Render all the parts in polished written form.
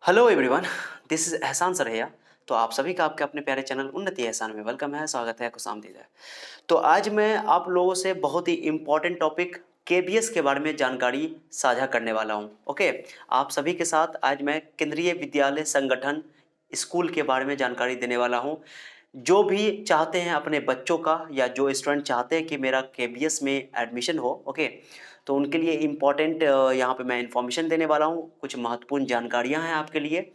Hello everyone, this is एहसान सरैया। तो आप सभी का आपके अपने प्यारे चैनल उन्नति एहसान में वेलकम है, स्वागत है, खुशामदीद है। तो आज मैं आप लोगों से बहुत ही इम्पोर्टेंट टॉपिक केबीएस के बारे में जानकारी साझा करने वाला हूँ। ओके, आप सभी के साथ आज मैं केंद्रीय विद्यालय संगठन स्कूल के बारे में जानकारी देने वाला हूँ। जो भी चाहते हैं अपने बच्चों का या जो स्टूडेंट चाहते हैं कि मेरा केबीएस में एडमिशन हो, ओके, तो उनके लिए इम्पॉर्टेंट यहाँ पे मैं इन्फॉर्मेशन देने वाला हूँ। कुछ महत्वपूर्ण जानकारियाँ हैं आपके लिए।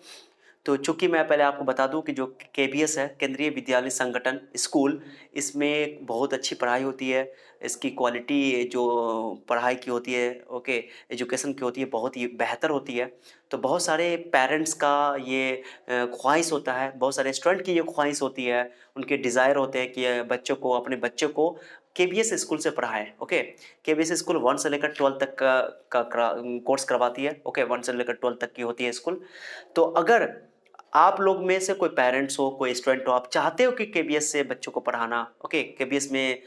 तो चूँकि मैं पहले आपको बता दूँ कि जो केबीएस है, केंद्रीय विद्यालय संगठन स्कूल, इसमें बहुत अच्छी पढ़ाई होती है। इसकी क्वालिटी जो पढ़ाई की होती है, ओके, एजुकेशन की होती है, बहुत ही बेहतर होती है। तो बहुत सारे पेरेंट्स का ये ख्वाहिश होता है, बहुत सारे स्टूडेंट की ये ख्वाहिश होती है, उनके डिज़ायर होते हैं कि बच्चों को, अपने बच्चों को केबीएस स्कूल से पढ़ाएं। ओके, केबीएस स्कूल 1 से लेकर 12 तक का कोर्स करवाती है। ओके, 1 से लेकर 12 तक की होती है स्कूल। तो अगर आप लोग में से कोई पेरेंट्स हो, कोई स्टूडेंट हो, आप चाहते हो कि केबीएस से बच्चों को पढ़ाना, ओके, केबीएस में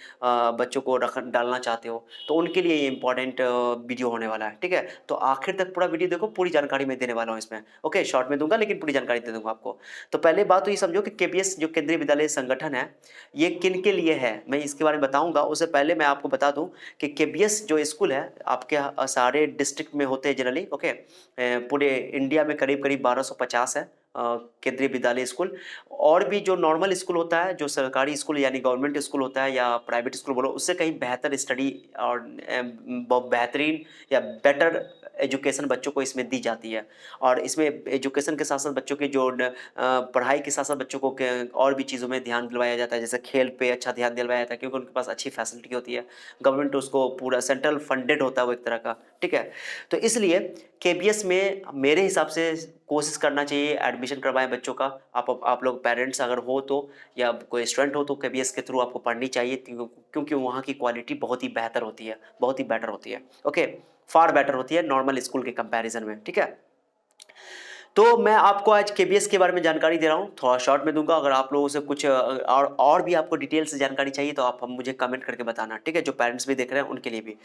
बच्चों को रख डालना चाहते हो, तो उनके लिए ये इंपॉर्टेंट वीडियो होने वाला है। ठीक है, तो आखिर तक पूरा वीडियो देखो, पूरी जानकारी मैं देने वाला हूँ इसमें। ओके, शॉर्ट में दूंगा लेकिन पूरी जानकारी दे दूंगा आपको। तो पहले बात तो ये समझो कि केबीएस जो केंद्रीय विद्यालय संगठन है, ये किन के लिए है, मैं इसके बारे में बताऊंगा। उससे पहले मैं आपको बता दूं कि केबीएस जो स्कूल है आपके सारे डिस्ट्रिक्ट में होते हैं जनरली। ओके, पूरे इंडिया में करीब करीब 1250 है केंद्रीय विद्यालय स्कूल। और भी जो नॉर्मल स्कूल होता है, जो सरकारी स्कूल यानी गवर्नमेंट स्कूल होता है या प्राइवेट स्कूल बोलो, उससे कहीं बेहतर स्टडी और बेहतरीन या बेटर एजुकेशन बच्चों को इसमें दी जाती है। और इसमें एजुकेशन के साथ साथ बच्चों की जो पढ़ाई के साथ साथ बच्चों को और भी चीज़ों में ध्यान दिलवाया जाता है, जैसे खेल पे अच्छा ध्यान दिलवाया जाता है, क्योंकि उनके पास अच्छी फैसिलिटी होती है। गवर्नमेंट उसको पूरा सेंट्रल फंडेड होता है वो एक तरह का। ठीक है, तो इसलिए केबीएस में मेरे हिसाब से कोशिश करना चाहिए एडमिशन करवाएं बच्चों का। आप लोग पेरेंट्स अगर हो तो, या कोई स्टूडेंट हो तो केबीएस के थ्रू आपको पढ़नी चाहिए, क्योंकि वहाँ की क्वालिटी बहुत ही बेहतर होती है, बहुत ही बेटर होती है। ओके, फार बेटर होती है नॉर्मल स्कूल के कंपैरिजन में। ठीक है, तो मैं आपको आज केबीएस के बारे में जानकारी दे रहा हूँ, थोड़ा शॉर्ट में दूंगा। अगर आप लोगों से कुछ और भी आपको डिटेल से जानकारी चाहिए तो आप हम मुझे कमेंट करके बताना। ठीक है, जो पेरेंट्स भी देख रहे हैं उनके लिए भी।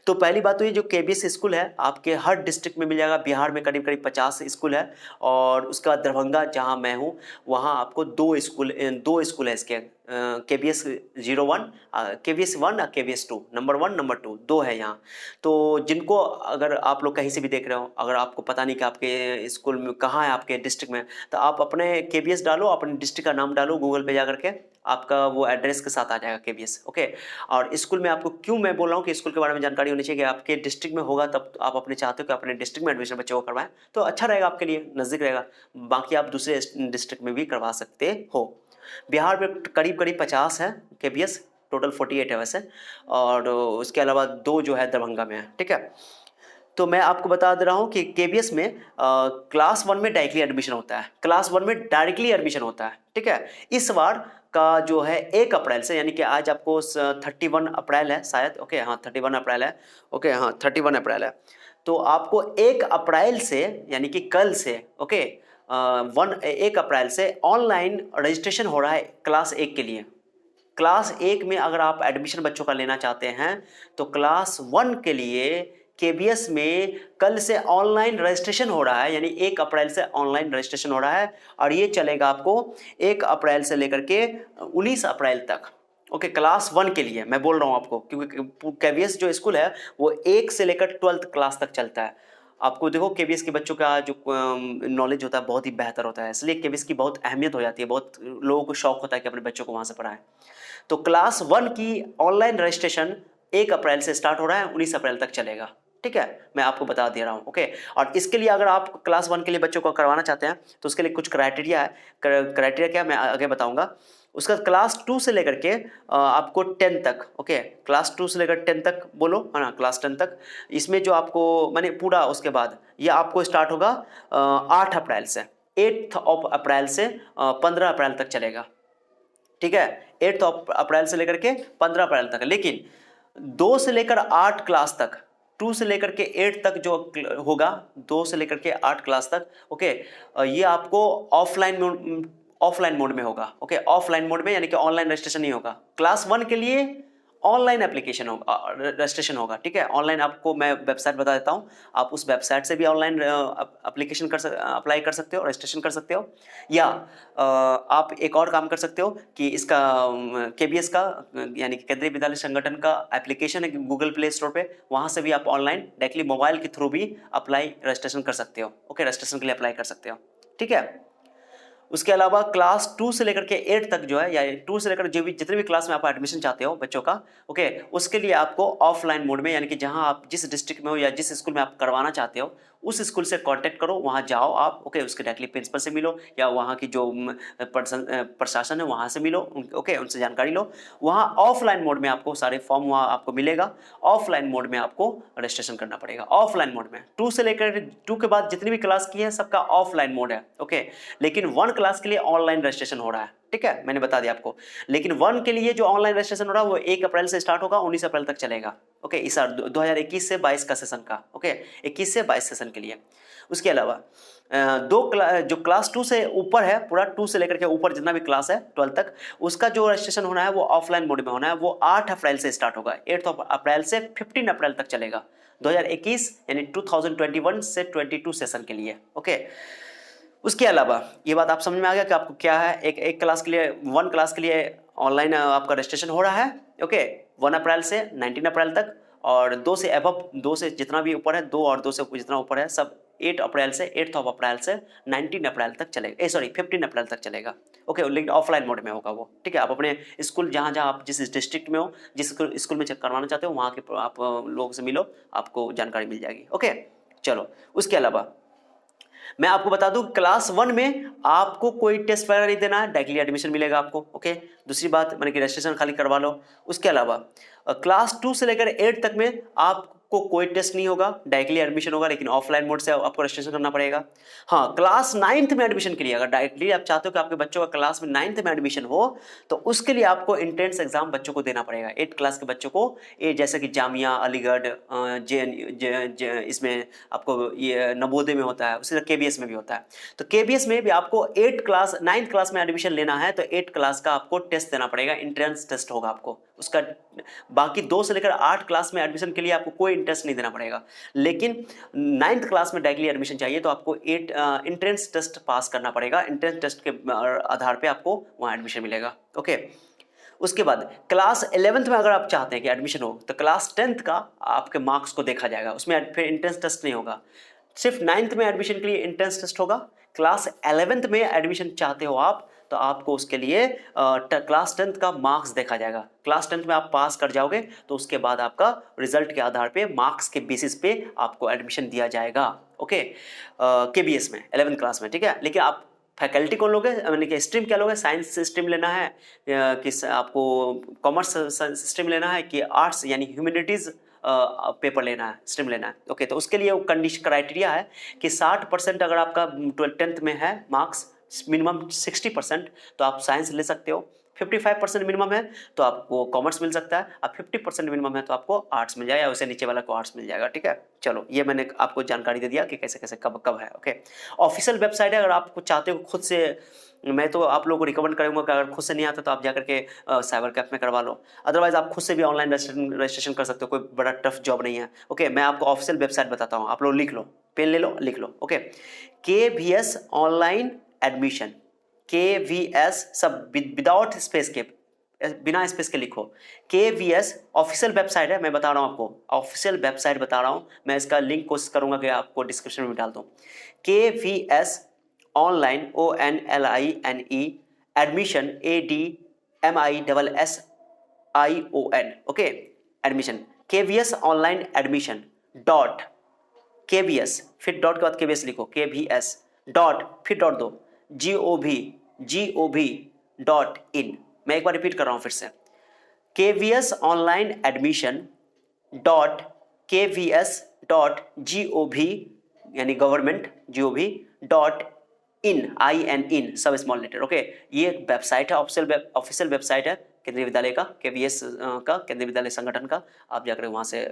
तो पहली बात तो ये जो केबीएस स्कूल है आपके हर डिस्ट्रिक्ट में मिल जाएगा। बिहार में करीब करीब 50 स्कूल है, और उसके बाद दरभंगा जहाँ मैं हूँ वहाँ आपको दो स्कूल है इसके, केबीएस 01, केबीएस 1 और केबीएस 2, नंबर 1 नंबर 2 दो है यहाँ। तो जिनको, अगर आप लोग कहीं से भी देख रहे हो, अगर आपको पता नहीं कि आपके स्कूल में कहाँ है आपके डिस्ट्रिक्ट में, तो आप अपने केबीएस डालो, अपने डिस्ट्रिक्ट का नाम डालो गूगल पे जा करके, आपका वो एड्रेस के साथ आ जाएगा केबीएस। ओके, और स्कूल में आपको क्यों मैं बोल रहा हूँ कि स्कूल के बारे में जानकारी होनी चाहिए कि आपके डिस्ट्रिक्ट में होगा तब आप अपने चाहते हो कि अपने डिस्ट्रिक्ट में एडमिशन बच्चों को करवाएं, तो अच्छा रहेगा आपके लिए, नज़दीक रहेगा। बाकी आप दूसरे डिस्ट्रिक्ट में भी करवा सकते हो। बिहार में करीब करीब 50 है केबीएस, टोटल 48 है वैसे, और उसके अलावा दो जो है दरभंगा में है। ठीक है, तो मैं आपको बता दे रहा हूँ कि केबीएस में क्लास 1 में डायरेक्टली एडमिशन होता है, क्लास 1 में डायरेक्टली एडमिशन होता है। ठीक है, इस बार का जो है 1 अप्रैल से, यानी कि आज आपको 31 अप्रैल है शायद। ओके, हाँ 31 अप्रैल है। ओके, हाँ 31 अप्रैल है। तो आपको 1 अप्रैल से, यानी कि कल से, ओके, 1 अप्रैल से ऑनलाइन रजिस्ट्रेशन हो रहा है क्लास 1 के लिए। क्लास 1 में अगर आप एडमिशन बच्चों का लेना चाहते हैं तो क्लास 1 के लिए केबीएस में कल से ऑनलाइन रजिस्ट्रेशन हो रहा है, यानी 1 अप्रैल से ऑनलाइन रजिस्ट्रेशन हो रहा है, और ये चलेगा आपको 1 अप्रैल से लेकर के 19 अप्रैल तक। ओके, क्लास 1 के लिए मैं बोल रहा हूँ आपको, क्योंकि केबीएस जो स्कूल है वो 1 से लेकर 12th क्लास तक चलता है। आपको देखो केबीएस के बच्चों का जो नॉलेज होता है बहुत ही बेहतर होता है, इसलिए केबीएस की बहुत अहमियत हो जाती है, बहुत लोगों को शौक होता है कि अपने बच्चों को वहाँ से पढ़ाएं। तो क्लास 1 की ऑनलाइन रजिस्ट्रेशन 1 अप्रैल से स्टार्ट हो रहा है, 19 अप्रैल तक चलेगा। ठीक है, मैं आपको बता दे रहा हूँ। ओके, और इसके लिए अगर आप क्लास 1 के लिए बच्चों को करवाना चाहते हैं तो उसके लिए कुछ क्राइटेरिया है। क्राइटेरिया क्या मैं आगे बताऊंगा। उसका क्लास 2 से लेकर के आपको 10 तक, ओके, क्लास 2 से लेकर 10 तक बोलो, है ना, क्लास 10 तक। इसमें जो आपको मैंने पूरा, उसके बाद ये आपको स्टार्ट होगा 8 अप्रैल से, 8 ऑफ अप्रैल से 15 अप्रैल तक चलेगा। ठीक है, 8 अप्रैल से लेकर के 15 अप्रैल तक। लेकिन 2 से लेकर 8 क्लास तक, 2 से लेकर के 8 तक जो होगा, 2 से लेकर के 8 क्लास तक, ओके, ये आपको ऑफलाइन मोड में होगा। ओके, ऑफलाइन मोड में, यानी कि ऑनलाइन रजिस्ट्रेशन नहीं होगा। क्लास 1 के लिए ऑनलाइन एप्लीकेशन होगा, रजिस्ट्रेशन होगा, ठीक है। ऑनलाइन आपको मैं वेबसाइट बता देता हूँ, आप उस वेबसाइट से भी ऑनलाइन एप्लीकेशन अप्लाई कर सकते हो, रजिस्ट्रेशन कर सकते हो। या आप एक और काम कर सकते हो कि इसका केबीएस का यानी कि केंद्रीय विद्यालय संगठन का एप्लीकेशन है गूगल प्ले स्टोर पे, वहाँ से भी आप ऑनलाइन डायरेक्टली मोबाइल के थ्रू भी अप्लाई रजिस्ट्रेशन कर सकते हो। ओके, रजिस्ट्रेशन के लिए अप्लाई कर सकते हो, ठीक है। उसके अलावा क्लास 2 से लेकर के 8 तक जो है, या 2 से लेकर जो भी जितने भी क्लास में आप एडमिशन चाहते हो बच्चों का, ओके, उसके लिए आपको ऑफलाइन मोड में, यानी कि जहां आप जिस डिस्ट्रिक्ट में हो या जिस स्कूल में आप करवाना चाहते हो उस स्कूल से कांटेक्ट करो, वहां जाओ आप, ओके, उसके डायरेक्टली प्रिंसिपल से मिलो या वहां की जो प्रशासन है वहां से मिलो, ओके, उनसे जानकारी लो। वहां ऑफलाइन मोड में आपको सारे फॉर्म वहां आपको मिलेगा, ऑफलाइन मोड में आपको रजिस्ट्रेशन करना पड़ेगा, ऑफलाइन मोड में। 2 से लेकर 2 के बाद जितनी भी क्लास की है सबका ऑफलाइन मोड है, ओके। लेकिन 1 क्लास के लिए ऑनलाइन रजिस्ट्रेशन हो रहा है, ठीक है, मैंने बता दिया आपको। लेकिन 1 के लिए जो ऑनलाइन रजिस्ट्रेशन हो रहा है वो 1 अप्रैल से स्टार्ट होगा, 19 अप्रैल तक चलेगा, ओके, इस साल 2021 से 22 का सेशन का, ओके, 21 से 22 सेशन के लिए। उसके अलावा जो क्लास 2 से ऊपर है, पूरा 2 से लेकर के ऊपर जितना भी क्लास है 12 तक, उसका जो रजिस्ट्रेशन होना है वो ऑफलाइन मोड में होना है। वो 8 अप्रैल से स्टार्ट होगा, 8 अप्रैल से 15 अप्रैल तक चलेगा, 2021 यानी 2021 से 22 सेशन के लिए, ओके। उसके अलावा ये बात आप समझ में आ गया कि आपको क्या है, एक क्लास के लिए, 1 क्लास के लिए ऑनलाइन आपका रजिस्ट्रेशन हो रहा है, ओके, 1 अप्रैल से 19 अप्रैल तक, और 2 से अबव, 2 से जितना भी ऊपर है, 2 और 2 से जितना ऊपर है सब 8 अप्रैल से 8 अप्रैल से 19 अप्रैल तक चलेगा, सॉरी 15 अप्रैल तक चलेगा, ओके। लेकिन ऑफलाइन मोड में होगा वो, ठीक है। आप अपने स्कूल जहाँ जहाँ आप जिस डिस्ट्रिक्ट में हो, जिस स्कूल में चेक करवाना चाहते हो वहाँ के आप लोगों से मिलो, आपको जानकारी मिल जाएगी, ओके। चलो, उसके अलावा मैं आपको बता दूं क्लास 1 में आपको कोई टेस्ट वगैरह नहीं देना है, डायरेक्टली एडमिशन मिलेगा आपको, ओके। दूसरी बात मैंने कि रजिस्ट्रेशन खाली करवा लो। उसके अलावा क्लास 2 से लेकर 8 तक में आपको कोई टेस्ट नहीं होगा, डायरेक्टली एडमिशन होगा, लेकिन ऑफलाइन मोड से आपको रजिस्ट्रेशन करना पड़ेगा। हाँ, क्लास 9th में एडमिशन के लिए अगर डायरेक्टली आप चाहते हो कि आपके बच्चों का क्लास में 9th में एडमिशन हो तो उसके लिए आपको एंट्रेंस एग्जाम बच्चों को देना पड़ेगा, 8 क्लास के बच्चों को। ये जैसे कि जामिया, अलीगढ़, इसमें आपको ये नवोदय में होता है, उसी तरह केबीएस में भी होता है। तो केबीएस में भी आपको 9th क्लास में एडमिशन लेना है तो 8 क्लास का आपको टेस्ट देना पड़ेगा, एंट्रेंस टेस्ट होगा आपको उसका। बाकी 2 से लेकर 8 क्लास में एडमिशन के लिए आपको कोई इंटरेस्ट नहीं देना पड़ेगा, लेकिन 9th क्लास में डायरेक्टली एडमिशन चाहिए तो आपको 8 एंट्रेंस टेस्ट पास करना पड़ेगा, एंट्रेंस टेस्ट के आधार पे आपको वहाँ एडमिशन मिलेगा, ओके। उसके बाद क्लास 11th में अगर आप चाहते हैं कि एडमिशन हो तो क्लास 10th का आपके मार्क्स को देखा जाएगा, उसमें फिर एंट्रेंस टेस्ट नहीं होगा, सिर्फ 9th में एडमिशन के लिए एंट्रेंस टेस्ट होगा। क्लास 11th में एडमिशन चाहते हो आप तो आपको उसके लिए क्लास 10th का मार्क्स देखा जाएगा, क्लास 10th में आप पास कर जाओगे तो उसके बाद आपका रिजल्ट के आधार पे, मार्क्स के बेसिस पे आपको एडमिशन दिया जाएगा, ओके, केबीएस में 11th क्लास में, ठीक है। लेकिन आप फैकल्टी कौन लोगे, यानी कि स्ट्रीम क्या लोगे, साइंस स्ट्रीम लेना है कि आपको कॉमर्स स्ट्रीम लेना है कि आर्ट्स यानी ह्यूमैनिटीज़ पेपर लेना है, स्ट्रीम लेना है, ओके। तो उसके लिए वो कंडीशन क्राइटेरिया है कि 60% अगर आपका 10th में है मार्क्स, मिनिमम 60%, तो आप साइंस ले सकते हो। 55% मिनिमम है तो आपको कॉमर्स मिल सकता है, अब 50% मिनिमम है तो आपको आर्ट्स मिल जाएगा, या उससे नीचे वाला को आर्ट्स मिल जाएगा, ठीक है। चलो, ये मैंने आपको जानकारी दे दिया कि कैसे कैसे कब कब है, ओके। ऑफिशियल वेबसाइट है, अगर आप चाहते हो खुद से, मैं तो आप लोगों को रिकमेंड करूंगा कि अगर खुद से नहीं आता तो आप जाकर के साइबर कैफ में करवा लो, अदरवाइज आप खुद से भी ऑनलाइन रजिस्ट्रेशन कर सकते हो, कोई बड़ा टफ जॉब नहीं है, ओके। मैं आपको ऑफिशियल वेबसाइट बताता हूँ, आप लोग लिख लो, पेन ले लो, लिख लो, okay. KVS online admission, KVS सब विदाउट स्पेस के, बिना स्पेस के लिखो, KVS ऑफिशियल वेबसाइट है, मैं बता रहा हूँ आपको, ऑफिशियल वेबसाइट बता रहा हूँ मैं, इसका लिंक कोशिश करूंगा कि आपको डिस्क्रिप्शन में डाल दूँ। KVS online, ONLINE admission, ADMISSION, okay, admission, KVS online admission dot KVS, फिर डॉट के बाद KVS लिखो, KVS डॉट, फिर डॉट दो, gov.in। मैं एक बार रिपीट कर रहा हूं फिर से, KVS online admission dot KVS dot GOV यानी गवर्नमेंट, GOV.in, IN, सब स्मॉल लेटर, ओके। ये वेबसाइट है, ऑफिशियल वेबसाइट है केंद्रीय विद्यालय का, KVS का, केंद्रीय विद्यालय संगठन का। आप जाकर वहाँ से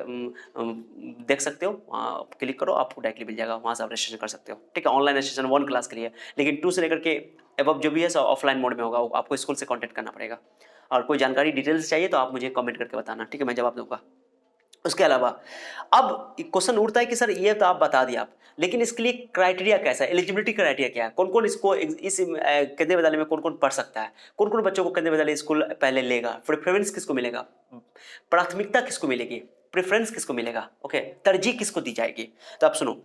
देख सकते हो, वहाँ क्लिक करो, आपको डायरेक्टली मिल जाएगा, वहाँ से आप रजिस्ट्रेशन कर सकते हो, ठीक है। ऑनलाइन रजिस्ट्रेशन 1 क्लास के लिए, लेकिन 2 से लेकर के एबव जो भी है सब ऑफलाइन मोड में होगा, आपको स्कूल से कॉन्टेक्ट करना पड़ेगा। और कोई जानकारी डिटेल्स चाहिए तो आप मुझे कमेंट करके बताना, ठीक है, मैं जवाब दूंगा। उसके अलावा अब क्वेश्चन उठता है कि सर ये तो आप बता दिया आप, लेकिन इसके लिए क्राइटेरिया कैसा है, एलिजिबिलिटी क्राइटेरिया क्या है, कौन कौन इसको इस केंद्रीय विद्यालय में कौन कौन पढ़ सकता है, कौन कौन बच्चों को केंद्रीय विद्यालय स्कूल पहले लेगा, प्रेफरेंस किसको मिलेगा, प्राथमिकता किसको मिलेगी, प्रेफरेंस किसको मिलेगा, ओके, तरजीह किसको दी जाएगी। तो आप सुनो,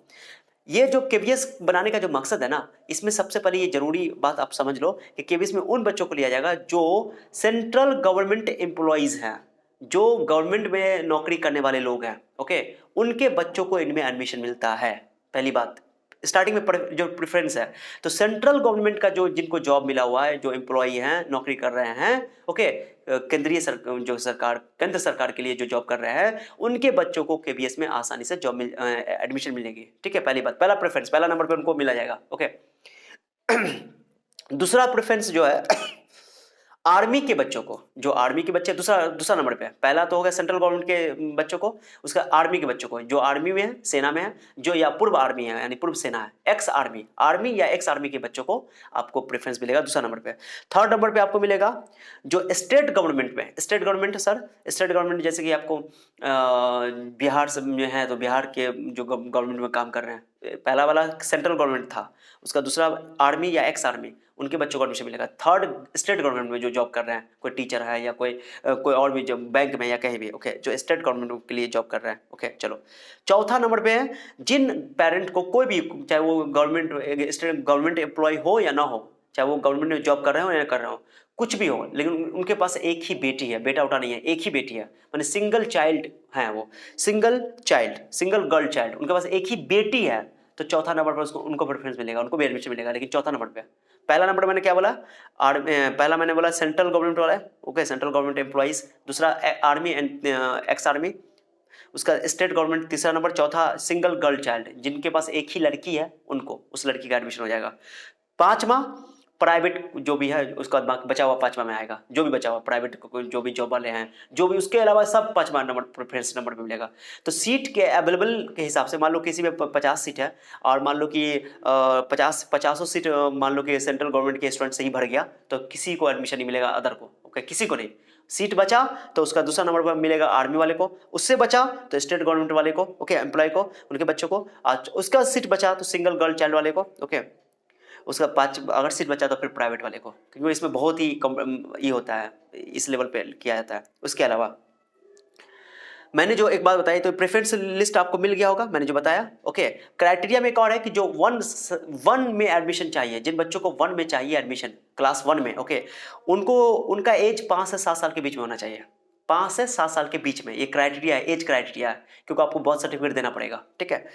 ये जो केवीएस बनाने का जो मकसद है ना, इसमें सबसे पहले ये जरूरी बात आप समझ लो कि केवीएस में उन बच्चों को लिया जाएगा जो सेंट्रल गवर्नमेंट एम्प्लॉइज हैं, जो गवर्नमेंट में नौकरी करने वाले लोग हैं, ओके, उनके बच्चों को इनमें एडमिशन मिलता है। पहली बात, स्टार्टिंग में जो प्रेफरेंस है, तो सेंट्रल गवर्नमेंट का जो जिनको जॉब मिला हुआ है, जो एम्प्लॉई हैं, नौकरी कर रहे हैं, ओके, जो सरकार केंद्र सरकार के लिए जो जॉब कर रहे हैं, उनके बच्चों को केवीएस में आसानी से जॉब एडमिशन मिलेगी, ठीक है। पहली बात, पहला प्रेफरेंस, पहला नंबर पे उनको मिला जाएगा, ओके। दूसरा प्रेफरेंस जो है आर्मी के बच्चों को, जो आर्मी के बच्चे, दूसरा नंबर पे, पहला तो हो गया सेंट्रल गवर्नमेंट के बच्चों को, उसका आर्मी के बच्चों को, जो आर्मी में है, सेना में है, जो या पूर्व आर्मी है यानी पूर्व सेना है, एक्स आर्मी या एक्स आर्मी के बच्चों को आपको प्रेफरेंस मिलेगा दूसरा नंबर पे। थर्ड नंबर पे आपको मिलेगा जो स्टेट गवर्नमेंट में, state government sir, state government जैसे कि आपको बिहार में है तो बिहार के जो गवर्नमेंट में काम कर रहे हैं, पहला वाला सेंट्रल गवर्नमेंट था, उसका दूसरा आर्मी या एक्स आर्मी, उनके बच्चों को एडमिशन मिलेगा। थर्ड स्टेट गवर्नमेंट में जो जॉब कर रहे हैं, कोई टीचर है या कोई और भी जो बैंक में या कहीं भी, ओके, जो स्टेट गवर्नमेंट के लिए जॉब कर रहे हैं, ओके। चलो, चौथा नंबर पे है जिन पेरेंट को कोई भी, चाहे वो गवर्नमेंट स्टेट गवर्नमेंट एम्प्लॉय हो या ना हो, चाहे वो गवर्नमेंट में जॉब कर रहे हो या कर रहे हो, कुछ भी हो, लेकिन उनके पास एक ही बेटी है, बेटा उठा नहीं है, एक ही बेटी है, माने सिंगल चाइल्ड है, वो सिंगल गर्ल चाइल्ड, उनके पास एक ही बेटी है, तो चौथा नंबर पर उसको उनको प्रेफरेंस मिलेगा, उनको भी एडमिशन मिलेगा, लेकिन चौथा नंबर पे। पहला नंबर मैंने क्या बोला, पहला मैंने बोला सेंट्रल गवर्नमेंट वाला है, ओके, सेंट्रल गवर्नमेंट एम्प्लॉइज, दूसरा आर्मी एंड एक्स आर्मी, उसका स्टेट गवर्नमेंट तीसरा नंबर, चौथा सिंगल गर्ल चाइल्ड, जिनके पास एक ही लड़की है, उनको, उस लड़की का एडमिशन हो जाएगा। पांचवा प्राइवेट जो भी है, उसका बचा हुआ पांचवा में आएगा, जो भी बचा हुआ प्राइवेट जो भी जॉब वाले हैं, जो भी, उसके अलावा सब पांचवा नंबर प्रेफरेंस नंबर पे मिलेगा। तो सीट के अवेलेबल के हिसाब से, मान लो किसी में 50 सीट है और मान लो कि 50 सीट मान लो कि सेंट्रल गवर्नमेंट के स्टूडेंट से ही भर गया, तो किसी को एडमिशन नहीं मिलेगा अदर को, ओके, किसी को नहीं। सीट बचा तो उसका दूसरा नंबर पर मिलेगा आर्मी वाले को, उससे बचा तो स्टेट गवर्नमेंट वाले को, ओके, एम्प्लॉय को, उनके बच्चों को, उसका सीट बचा तो सिंगल गर्ल चाइल्ड वाले को, ओके, उसका अगर सीट बचा तो फिर प्राइवेट वाले को, क्योंकि इसमें बहुत ही ये होता है, इस लेवल पे किया जाता है। उसके अलावा मैंने जो एक बात बताई, तो प्रेफरेंस लिस्ट आपको मिल गया होगा, मैंने जो बताया, ओके। क्राइटेरिया में एक और है कि जो वन में एडमिशन चाहिए, जिन बच्चों को 1 में चाहिए एडमिशन, क्लास 1 में, ओके, उनका एज 5 से 7 साल के बीच में होना चाहिए, 5 से 7 साल के बीच में, ये क्राइटेरिया है, एज क्राइटेरिया है, क्योंकि आपको बर्थ सर्टिफिकेट देना पड़ेगा, ठीक है।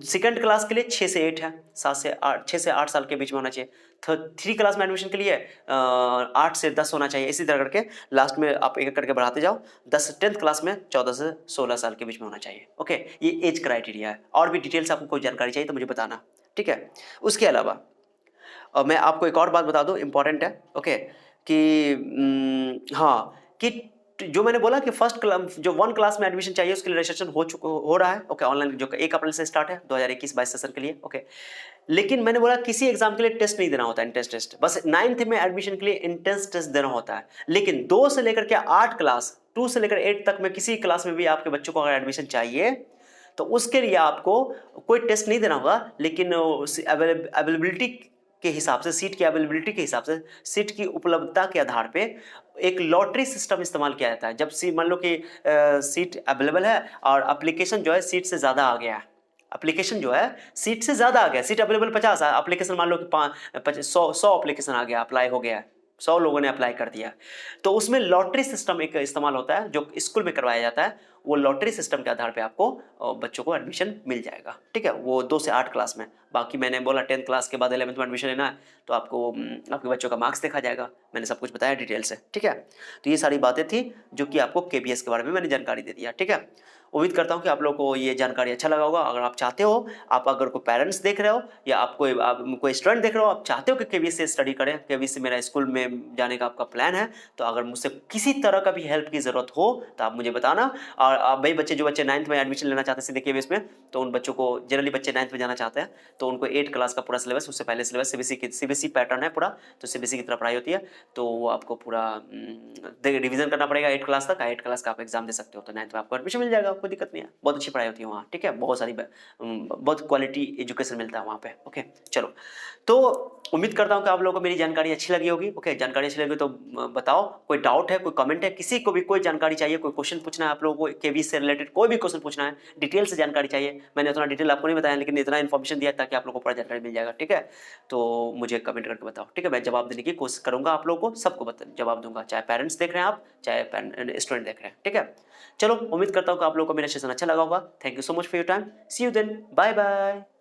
सेकंड क्लास के लिए 6 से 8 है, 6 से 8 साल के बीच में होना चाहिए। थ्री क्लास में एडमिशन के लिए 8 से 10 होना चाहिए, इसी तरह करके लास्ट में आप एक करके बढ़ाते जाओ, 10th क्लास में 14 से 16 साल के बीच में होना चाहिए, ओके। ये एज क्राइटेरिया है, और भी डिटेल्स आपको कोई जानकारी चाहिए तो मुझे बताना, ठीक है। उसके अलावा मैं आपको एक और बात बता दूं, इंपॉर्टेंट है, ओके, कि हाँ, कि जो मैंने बोला कि फर्स्ट क्लास जो 1 क्लास में एडमिशन चाहिए उसके लिए रजिस्ट्रेशन हो रहा है, ओके, ऑनलाइन, जो 1 अप्रैल से स्टार्ट है 2021-22 सेशन के लिए, ओके। लेकिन मैंने बोला किसी एग्जाम के लिए टेस्ट नहीं देना होता, एंट्रेंस टेस्ट, बस 9th में एडमिशन के लिए एंट्रेंस टेस्ट देना होता है। लेकिन 2 से लेकर के 8 क्लास, 2 से लेकर 8 तक में किसी क्लास में भी आपके बच्चों को अगर एडमिशन चाहिए तो उसके लिए आपको कोई टेस्ट नहीं देना होगा, लेकिन अवेलेबिलिटी के हिसाब से, सीट की अवेलेबिलिटी के हिसाब से, सीट की उपलब्धता के आधार पे एक लॉटरी सिस्टम इस्तेमाल किया जाता है। जब मान लो कि सीट अवेलेबल है और एप्लीकेशन जो है सीट से ज़्यादा आ गया है, एप्लीकेशन जो है सीट से ज़्यादा आ गया, सीट अवेलेबल 50 है, एप्लीकेशन मान लो कि 100 एप्लीकेशन आ गया, अप्लाई हो गया है, 100 लोगों ने अप्लाई कर दिया, तो उसमें लॉटरी सिस्टम एक इस्तेमाल होता है जो स्कूल में करवाया जाता है। वो लॉटरी सिस्टम के आधार पे आपको बच्चों को एडमिशन मिल जाएगा, ठीक है, वो 2 से 8 क्लास में। बाकी मैंने बोला 10th क्लास के बाद 11th में एडमिशन लेना है तो आपको आपके बच्चों का मार्क्स देखा जाएगा, मैंने सब कुछ बताया डिटेल से, ठीक है। तो ये सारी बातें थी जो कि आपको केबीएस के बारे में मैंने जानकारी दे दिया, ठीक है। उम्मीद करता हूँ कि आप लोगों को ये जानकारी अच्छा लगा होगा। अगर आप चाहते हो, आप अगर कोई पेरेंट्स देख रहे हो या आप कोई स्टूडेंट देख रहे हो, आप चाहते हो कि केबीएस से स्टडी करें, केबीएस से मेरा स्कूल में जाने का आपका प्लान है, तो अगर मुझसे किसी तरह का भी हेल्प की ज़रूरत हो तो आप मुझे बताना। और और वही बच्चे जो बच्चे 9th में एडमिशन लेना चाहते हैं सीधे केबीएस में, तो उन बच्चों को जनरली बच्चे 9th में जाना चाहते हैं तो उनको 8 क्लास का पूरा सिलेबस, उससे पहले सिलेबस सीबीएसई पैटर्न है पूरा, तो सीबीएसई की तरह पढ़ाई होती है। तो वो आपको पूरा रिवीजन करना पड़ेगा 8 क्लास तक। 8 क्लास का आप एग्जाम दे सकते हो तो 9th में आपको एडमिशन मिल जाएगा, कोई दिक्कत नहीं है। बहुत अच्छी पढ़ाई होती है वहाँ, ठीक है, बहुत सारी बहुत क्वालिटी एजुकेशन मिलता है वहाँ पे। ओके चलो, तो उम्मीद करता हूँ कि आप लोगों को मेरी जानकारी अच्छी लगी होगी। ओके, जानकारी अच्छी लगी तो बताओ, कोई डाउट है, कोई कमेंट है, किसी को भी कोई जानकारी चाहिए, कोई क्वेश्चन पूछना है आप लोगों को केबीएस से रिलेटेड, कोई भी क्वेश्चन पूछना है, डिटेल से जानकारी चाहिए, मैंने उतना डिटेल आपको नहीं बताया लेकिन इतना इन्फॉर्मेशन दिया ताकि आप लोगों को पूरा जानकारी मिल जाएगा, ठीक है। तो मुझे कमेंट करके बताओ, ठीक है, मैं जवाब देने की कोशिश करूंगा, आप लोगों को सबको जवाब दूंगा, चाहे पेरेंट्स देख रहे हैं आप, चाहे स्टूडेंट देख रहे हैं, ठीक है। चलो, उम्मीद करता हूँ कि आप लोगों को मेरा सेशन अच्छा लगा होगा। Thank you so much for your time, see you then, bye bye.